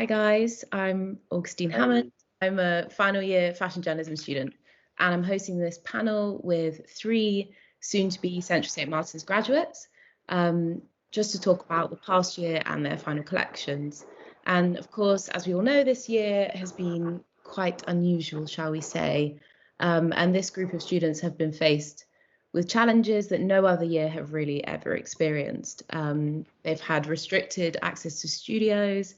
Hi guys, I'm Augustine Hammond. I'm a final year fashion journalism student and I'm hosting this panel with three soon-to-be Central St. Martin's graduates just to talk about the past year and their final collections. And of course, as we all know, this year has been quite unusual, shall we say. And this group of students have been faced with challenges that no other year have really ever experienced. They've had restricted access to studios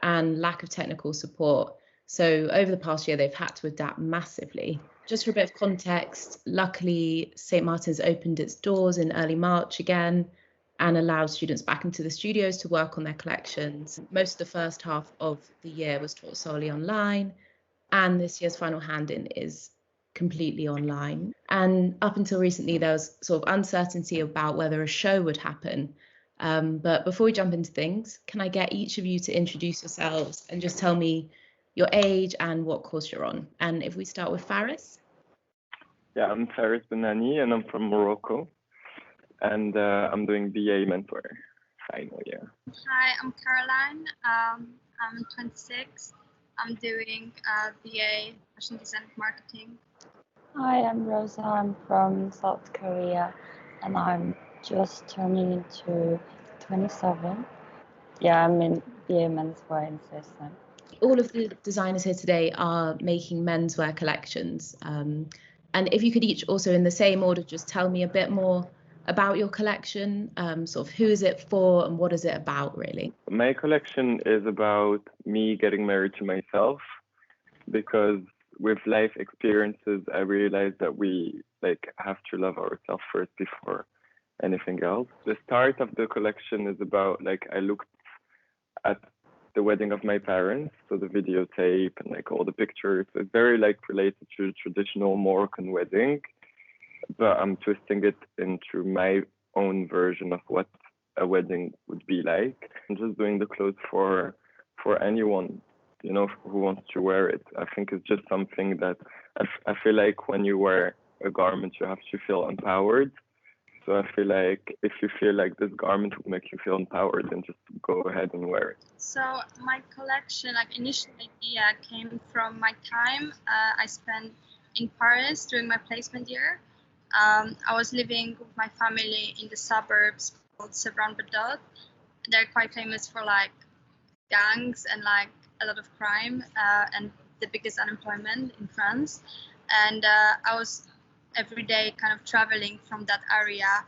and lack of technical support. So over the past year, they've had to adapt massively. Just for a bit of context, luckily, St. Martin's opened its doors in early March again and allowed students back into the studios to work on their collections. Most of the first half of the year was taught solely online, and this year's final hand-in is completely online. And up until recently, there was sort of uncertainty about whether a show would happen. But before we jump into things, can I get each of you to introduce yourselves and just tell me your age and what course you're on? And if we start with Faris. Yeah, I'm Faris Bennani and I'm from Morocco. And I'm doing BA Menswear final year. Hi, I'm Karoline. I'm 26. I'm doing BA Fashion Design and Marketing. Hi, I'm Rosa. I'm from South Korea and I'm just turning into 27. Yeah, I'm in BA Menswear in system. All of the designers here today are making menswear collections. And if you could each also in the same order just tell me a bit more about your collection, sort of who is it for and what is it about really? My collection is about me getting married to myself because with life experiences, I realized that we have to love ourselves first before anything else. The start of the collection is about I looked at the wedding of my parents, so the videotape and all the pictures. It's very related to traditional Moroccan wedding, but I'm twisting it into my own version of what a wedding would be like. I'm just doing the clothes for anyone, who wants to wear it. I think it's just something that I feel like when you wear a garment, you have to feel empowered. So I feel like if you feel like this garment would make you feel empowered, then just go ahead and wear it. So my collection, initial idea came from my time I spent in Paris during my placement year. I was living with my family in the suburbs called Sevran-Bedot. They're quite famous for gangs and a lot of crime and the biggest unemployment in France. And I was every day kind of traveling from that area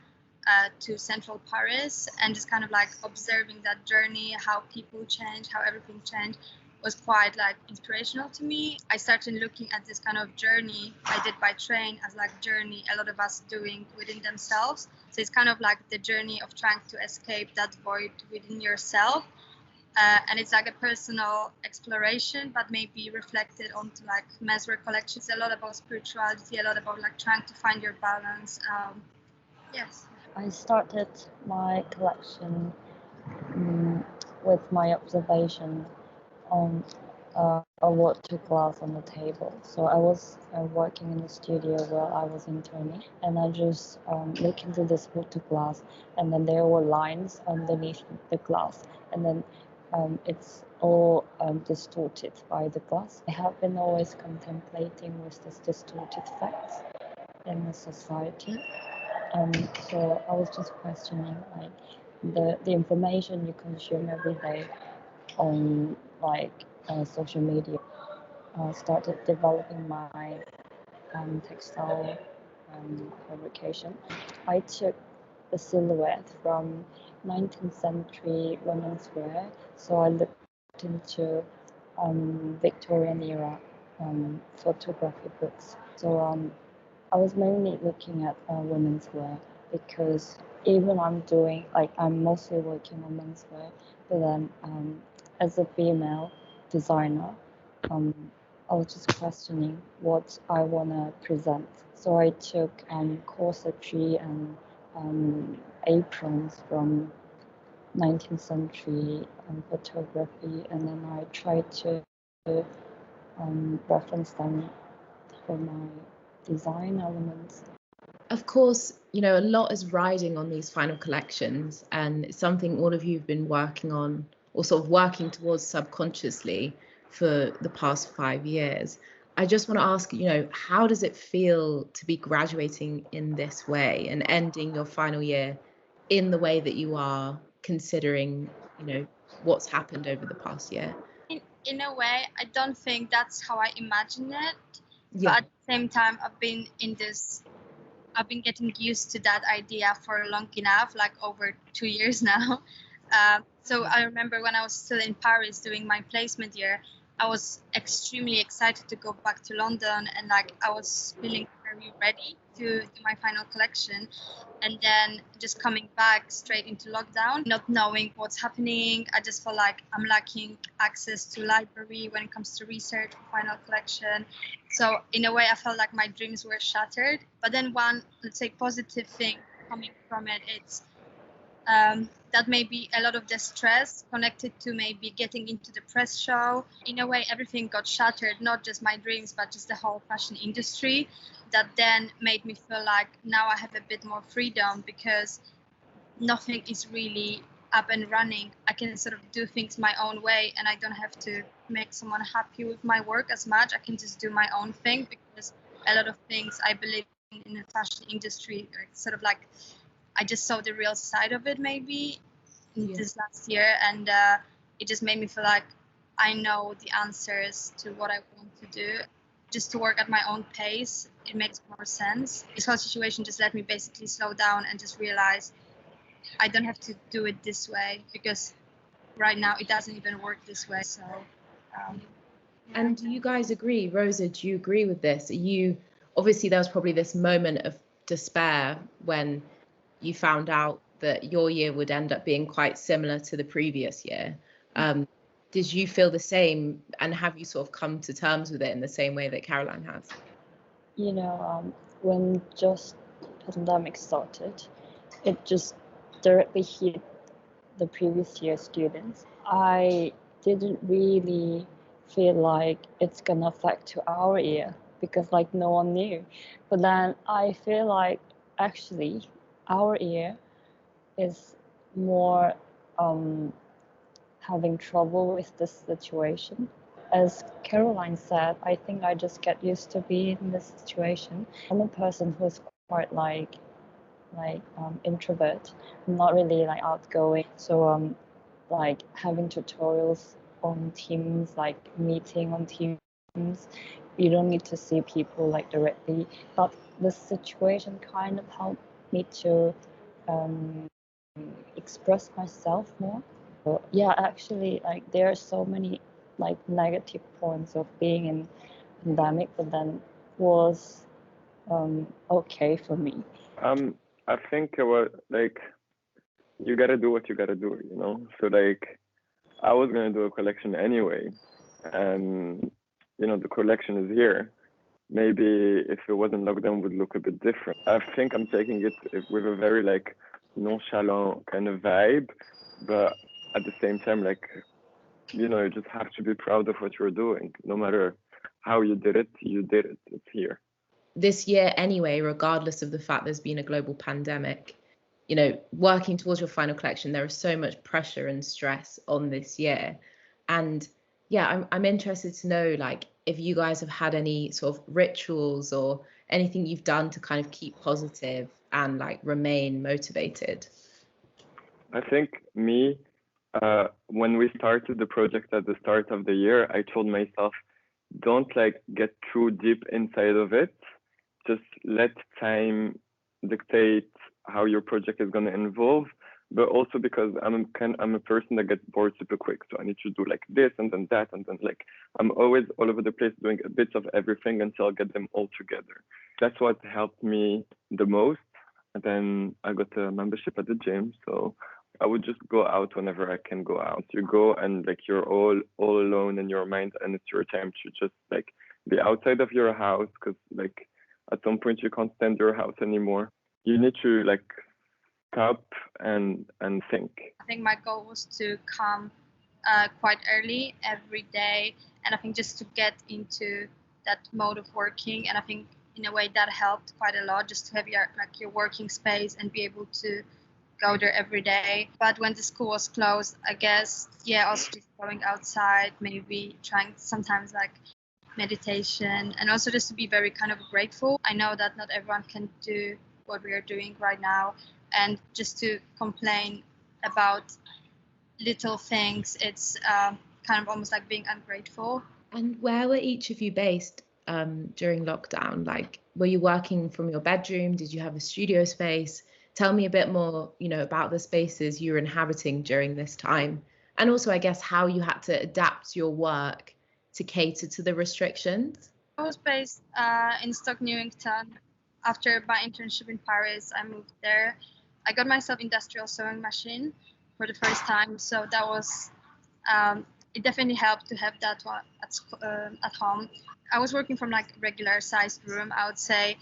to central Paris and just kind of observing that journey, how people change, how everything changed, was quite inspirational to me. I started looking at this kind of journey I did by train as journey a lot of us doing within themselves. So it's kind of the journey of trying to escape that void within yourself. And it's a personal exploration, but maybe reflected onto menswear collections. A lot about spirituality, a lot about trying to find your balance. Yes. I started my collection with my observation on a water glass on the table. So I was working in the studio while I was interning, and I just looked into this water glass, and then there were lines underneath the glass, and then it's all distorted by the glass. I have been always contemplating with this distorted facts in the society. So I was just questioning the information you consume every day on social media. Started developing my textile fabrication. I took a silhouette from 19th century women's wear, so I looked into Victorian era photography books. So I was mainly looking at women's wear because even I'm mostly working on menswear, but then as a female designer, I was just questioning what I want to present. So I took corsetry and aprons from 19th century photography, and then I tried to reference them for my design elements. Of course, a lot is riding on these final collections, and it's something all of you have been working on or sort of working towards subconsciously for the past 5 years. I just want to ask, how does it feel to be graduating in this way and ending your final year in the way that you are, considering, what's happened over the past year? In a way, I don't think that's how I imagine it. Yeah. But at the same time, I've been getting used to that idea for long enough, like over 2 years now. So I remember when I was still in Paris doing my placement year, I was extremely excited to go back to London, and like I was feeling very ready to do my final collection. And then just coming back straight into lockdown, not knowing what's happening, I just felt like I'm lacking access to library when it comes to research for final collection. So in a way, I felt like my dreams were shattered. But then one, let's say, positive thing coming from it, it's that maybe a lot of the stress connected to maybe getting into the press show. In a way, everything got shattered, not just my dreams, but just the whole fashion industry. That then made me feel like now I have a bit more freedom because nothing is really up and running. I can sort of do things my own way, and I don't have to make someone happy with my work as much. I can just do my own thing, because a lot of things I believe in the fashion industry, sort of like I just saw the real side of it maybe in this last year, and it just made me feel like I know the answers to what I want to do. Just to work at my own pace, it makes more sense. This whole situation just let me basically slow down and just realize I don't have to do it this way, because right now it doesn't even work this way. So, And do you guys agree, Rosa? Do you agree with this? Obviously there was probably this moment of despair when you found out that your year would end up being quite similar to the previous year. Did you feel the same, and have you sort of come to terms with it in the same way that Karoline has? When just pandemic started, it just directly hit the previous year students. I didn't really feel like it's gonna affect to our year, because like no one knew. But then I feel like actually our year is more having trouble with this situation. As Karoline said, I think I just get used to being in this situation. I'm a person who's quite like introvert. I'm not really like outgoing. So like having tutorials on Teams, like meeting on Teams, you don't need to see people like directly. But the situation kind of helped me to express myself more. So, yeah, actually, like there are so many like negative points of being in pandemic, but then was okay for me. I think like you gotta do what you gotta do, So like I was gonna do a collection anyway, and the collection is here. Maybe if it wasn't lockdown, it would look a bit different. I think I'm taking it with a very like nonchalant kind of vibe, but at the same time, like, you just have to be proud of what you're doing. No matter how you did it, it's here. This year anyway, regardless of the fact there's been a global pandemic, working towards your final collection, there is so much pressure and stress on this year. And yeah, I'm interested to know, like, if you guys have had any sort of rituals or anything you've done to kind of keep positive and like remain motivated. I think when we started the project at the start of the year, I told myself, don't like get too deep inside of it. Just let time dictate how your project is going to evolve. But also because I'm a person that gets bored super quick, so I need to do like this and then that, and then like I'm always all over the place doing a bit of everything until I get them all together. That's what helped me the most. And then I got a membership at the gym, so I would just go out whenever I can go out. You go and like you're all alone in your mind, and it's your time to just like be outside of your house, because like at some point you can't stand your house anymore. You need to like stop and think. I think my goal was to come quite early every day, and I think just to get into that mode of working, and I think in a way that helped quite a lot, just to have your working space and be able to go there every day. But when the school was closed, I guess, yeah, also just going outside, maybe trying sometimes like meditation, and also just to be very kind of grateful. I know that not everyone can do what we are doing right now, and just to complain about little things, it's kind of almost like being ungrateful. And where were each of you based during lockdown? Like, were you working from your bedroom? Did you have a studio space? Tell me a bit more, about the spaces you were inhabiting during this time. And also, I guess, how you had to adapt your work to cater to the restrictions. I was based in Stoke Newington. After my internship in Paris, I moved there. I got myself industrial sewing machine for the first time. So that was, it definitely helped to have that one at home. I was working from like a regular sized room. I would say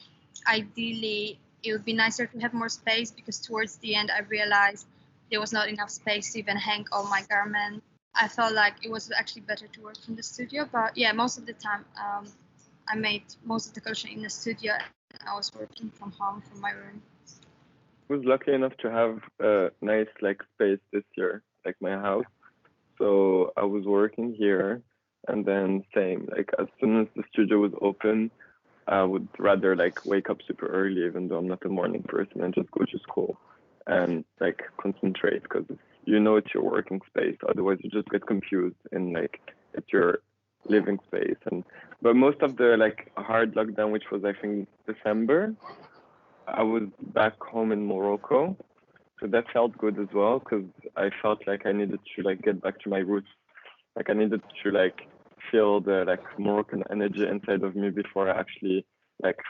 ideally it would be nicer to have more space, because towards the end I realized there was not enough space to even hang all my garments. I felt like it was actually better to work from the studio, but yeah, most of the time I made most of the collection in the studio, and I was working from home, from my room. I was lucky enough to have a nice space this year, like my house. So I was working here, and then same, as soon as the studio was open, I would rather wake up super early, even though I'm not a morning person, and just go to school and concentrate, because it's your working space. Otherwise you just get confused in it's your living space. But most of the hard lockdown, which was I think December, I was back home in Morocco. So that felt good as well, because I felt like I needed to get back to my roots. I needed to feel the Moroccan energy inside of me before I actually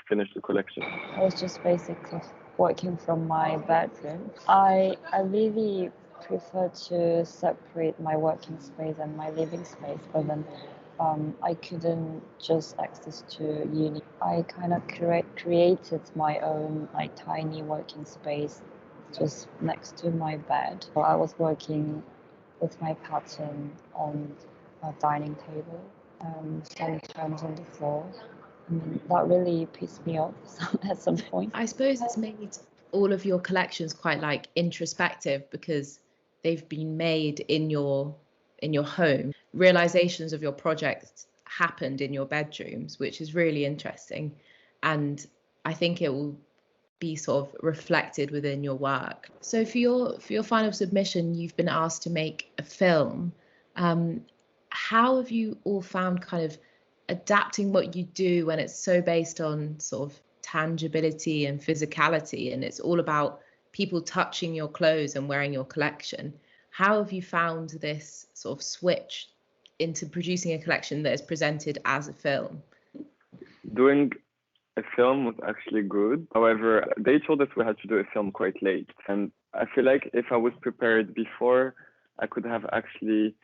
finish the collection. I was just basically working from my bedroom. I really prefer to separate my working space and my living space, but then I couldn't just access to uni. I kind of created my own tiny working space just next to my bed. So I was working with my pattern on a dining table, sometimes on the floor. That really pissed me off at some point. I suppose it's made all of your collections quite introspective, because they've been made in your home. Realizations of your projects happened in your bedrooms, which is really interesting, and I think it will be sort of reflected within your work. So for your final submission, you've been asked to make a film. How have you all found kind of adapting what you do when it's so based on sort of tangibility and physicality, and it's all about people touching your clothes and wearing your collection? How have you found this sort of switch into producing a collection that is presented as a film? Doing a film was actually good. However, they told us we had to do a film quite late. And I feel like if I was prepared before, I could have actually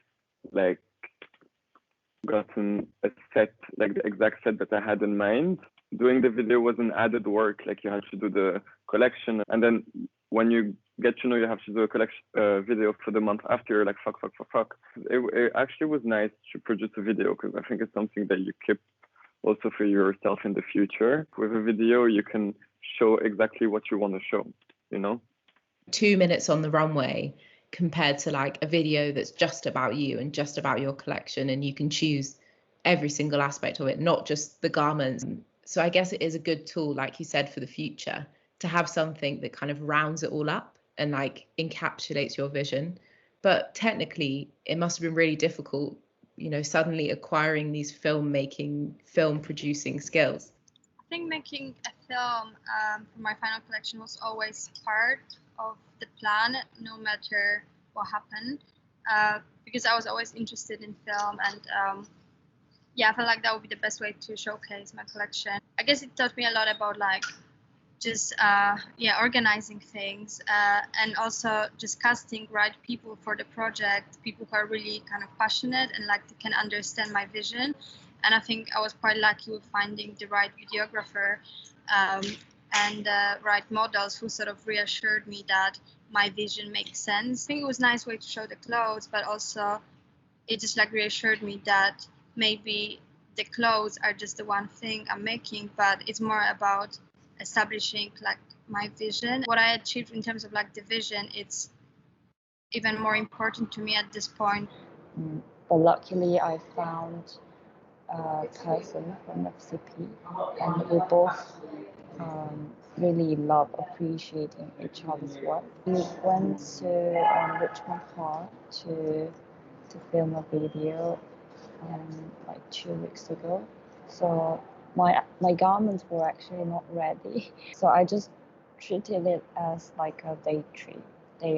gotten a set, the exact set that I had in mind. Doing the video was an added work. You had to do the collection, and then when you get to know you have to do a collection video for the month after, you're like fuck. It actually was nice to produce a video, because I think it's something that you keep also for yourself in the future. With a video, you can show exactly what you want to show, 2 minutes on the runway compared to a video that's just about you and just about your collection, and you can choose every single aspect of it, not just the garments. So I guess it is a good tool, like you said, for the future, to have something that kind of rounds it all up and encapsulates your vision. But technically it must have been really difficult, suddenly acquiring these film producing skills. I think making a film for my final collection was always part of the plan, no matter what happened, because I was always interested in film, and I felt like that would be the best way to showcase my collection. I guess it taught me a lot about just organizing things, and also just casting right people for the project, people who are really kind of passionate and can understand my vision. And I think I was quite lucky with finding the right videographer and the right models who sort of reassured me that my vision makes sense. I think it was a nice way to show the clothes, but also it just reassured me that maybe the clothes are just the one thing I'm making, but it's more about establishing like my vision. What I achieved in terms of like the vision, it's even more important to me at this point. But luckily I found a person from FCP, and we both really love appreciating each other's work. We went to Richmond Park to film a video like 2 weeks ago. So my garments were actually not ready. So I just treated it as like a day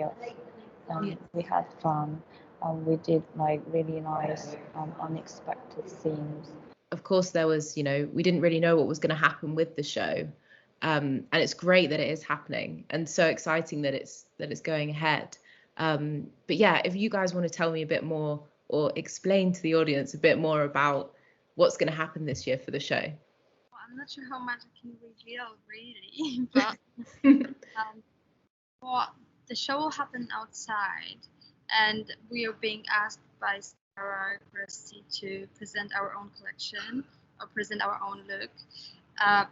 off. We had fun. We did like really nice, unexpected scenes. Of course, there was, we didn't really know what was going to happen with the show. And it's great that it is happening, and so exciting that it's going ahead. But yeah, if you guys want to tell me a bit more or explain to the audience a bit more about what's going to happen this year for the show. Well, I'm not sure how much I can reveal really, but well, the show will happen outside, and we are being asked by Sarah Christie to present our own collection or present our own look.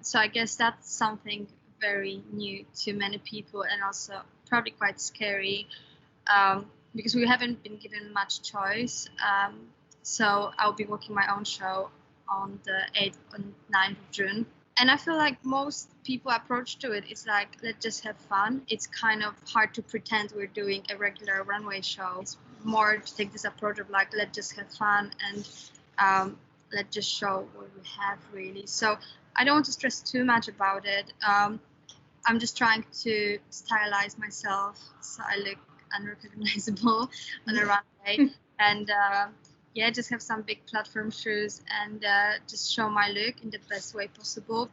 So I guess that's something very new to many people, and also probably quite scary, because we haven't been given much choice. So I'll be working my own show on the 8th and 9th of June. And I feel like most people approach to it, it's like, let's just have fun. It's kind of hard to pretend we're doing a regular runway show. It's more to take this approach of like, let's just have fun and let's just show what we have really. So I don't want to stress too much about it. I'm just trying to stylize myself so I look unrecognizable on a runway, and just have some big platform shoes and just show my look in the best way possible.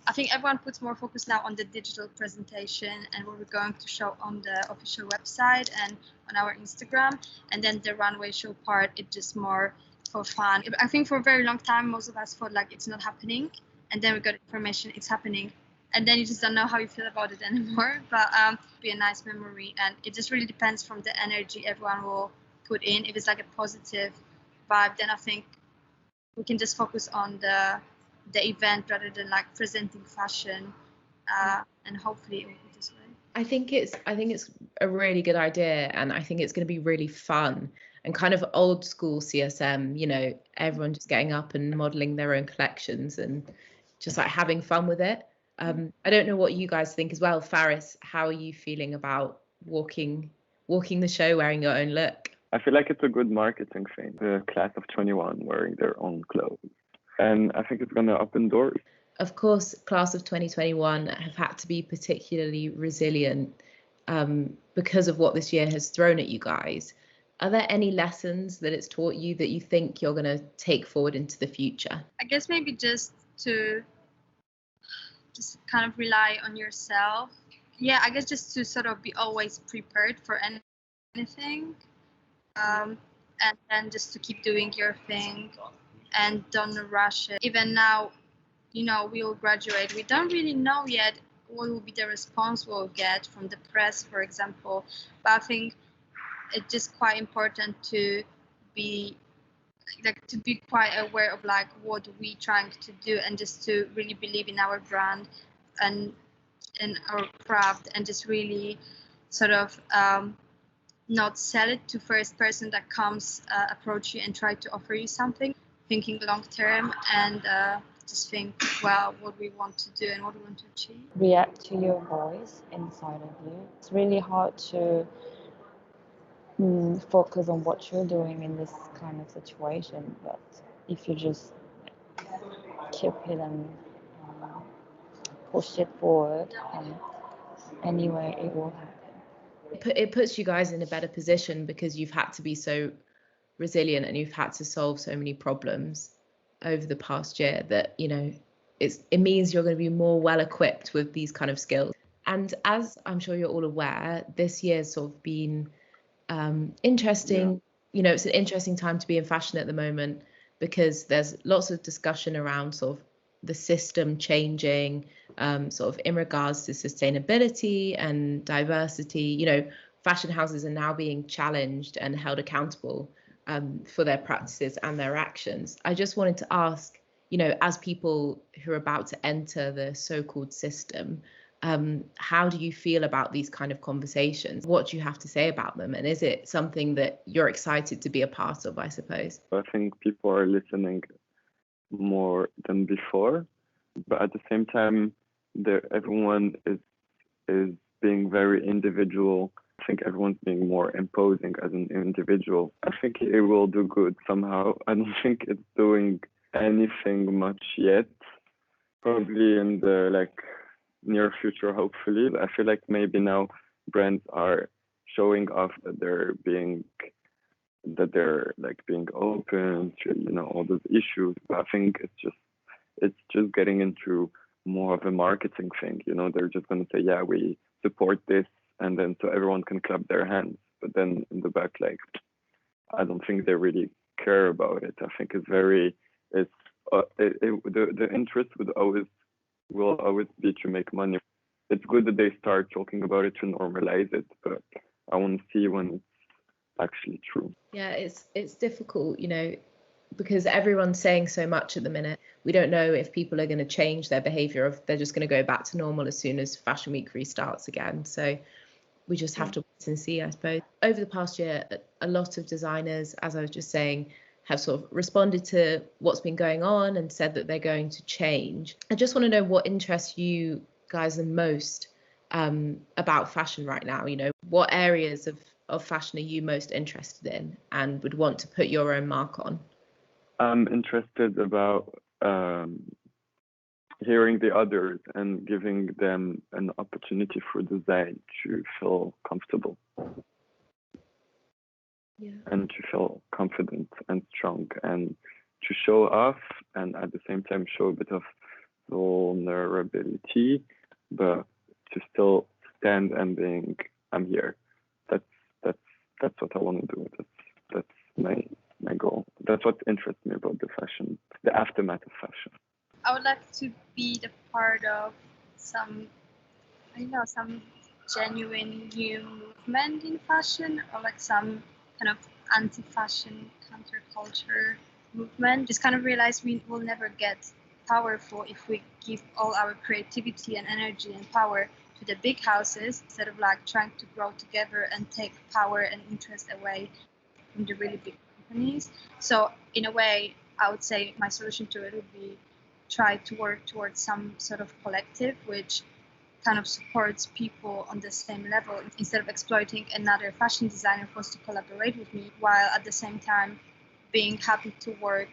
I think everyone puts more focus now on the digital presentation and what we're going to show on the official website and on our Instagram, and then the runway show part, it's just more for fun. I think for a very long time most of us thought like it's not happening, and then we got information it's happening, and then you just don't know how you feel about it anymore. But be a nice memory, and it just really depends from the energy everyone will put in. If it's like a positive vibe, then I think we can just focus on the event rather than like presenting fashion, and hopefully it will be this way. I think it's a really good idea, and I think it's going to be really fun and kind of old school CSM, everyone just getting up and modeling their own collections and just like having fun with it. I don't know what you guys think as well. Faris, how are you feeling about walking the show wearing your own look? I feel like it's a good marketing thing. The class of 21 wearing their own clothes. And I think it's going to open doors. Of course, class of 2021 have had to be particularly resilient because of what this year has thrown at you guys. Are there any lessons that it's taught you that you think you're going to take forward into the future? I guess maybe just to kind of rely on yourself. Yeah, I guess just to sort of be always prepared for anything. And then just to keep doing your thing and don't rush it. Even now, we will graduate. We don't really know yet what will be the response we'll get from the press, for example. But I think it's just quite important to be quite aware of like what we trying to do, and just to really believe in our brand and in our craft, and just really sort of not sell it to first person that comes approach you and try to offer you something, thinking long term, and just think, well, what we want to do and what we want to achieve. React to your voice inside of you. It's really hard to focus on what you're doing in this kind of situation, but if you just keep it and push it forward, anyway it will happen. It puts you guys in a better position because you've had to be so resilient and you've had to solve so many problems over the past year that it means you're going to be more well equipped with these kind of skills. And as I'm sure you're all aware, this year's sort of been interesting. It's an interesting time to be in fashion at the moment because there's lots of discussion around sort of the system changing, sort of in regards to sustainability and diversity. Fashion houses are now being challenged and held accountable for their practices and their actions. I just wanted to ask, you know, as people who are about to enter the so-called system, how do you feel about these kind of conversations? What do you have to say about them? And is it something that you're excited to be a part of, I suppose? I think people are listening more than before, but at the same time, everyone is being very individual. I think everyone's being more imposing as an individual. I think it will do good somehow. I don't think it's doing anything much yet. Probably in the near future, hopefully. I feel like maybe now brands are showing off that they're being open to all those issues. But I think it's just getting into more of a marketing thing. They're just going to say, yeah, we support this, and then so everyone can clap their hands. But then in the back, I don't think they really care about it. I think the interest will always be to make money. It's good that they start talking about it to normalize it, but I want to see when it's actually true. Yeah, it's difficult, because everyone's saying so much at the minute. We don't know if people are going to change their behavior, or if they're just going to go back to normal as soon as Fashion Week restarts again. So we just have to wait and see, I suppose. Over the past year, a lot of designers, as I was just saying, have sort of responded to what's been going on and said that they're going to change. I just want to know what interests you guys the most about fashion right now. What areas of fashion are you most interested in and would want to put your own mark on? I'm interested about hearing the others and giving them an opportunity for design to feel comfortable. Yeah. And to feel confident and strong and to show off, and at the same time show a bit of vulnerability, but to still stand and being, I'm here. That's what I want to do. That's my goal. That's what interests me about the fashion, the aftermath of fashion. I would like to be the part of some genuine new movement in fashion, or some kind of anti-fashion counterculture movement. Just kind of realize we will never get powerful if we give all our creativity and energy and power to the big houses instead of trying to grow together and take power and interest away from the really big companies. So in a way, I would say my solution to it would be try to work towards some sort of collective which kind of supports people on the same level, instead of exploiting another fashion designer who wants to collaborate with me, while at the same time being happy to work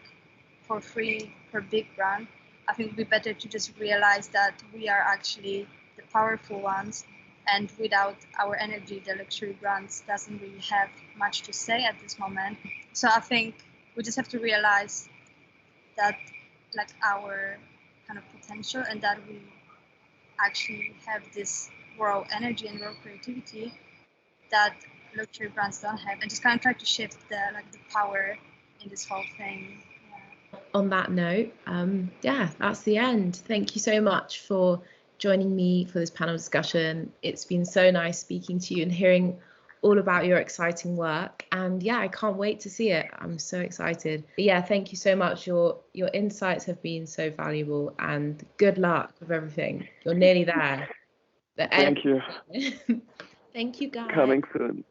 for free for big brand. I think it would be better to just realize that we are actually the powerful ones, and without our energy, the luxury brands doesn't really have much to say at this moment. So I think we just have to realize that our kind of potential, and that we actually have this raw energy and raw creativity that luxury brands don't have, and just kind of try to shift the power in this whole thing. Yeah. On that note, that's the end. Thank you so much for joining me for this panel discussion. It's been so nice speaking to you and hearing all about your exciting work, and I can't wait to see it. I'm so excited. But thank you so much. Your insights have been so valuable, and good luck with everything. You're nearly there. Thank you. Thank you, guys. Coming soon.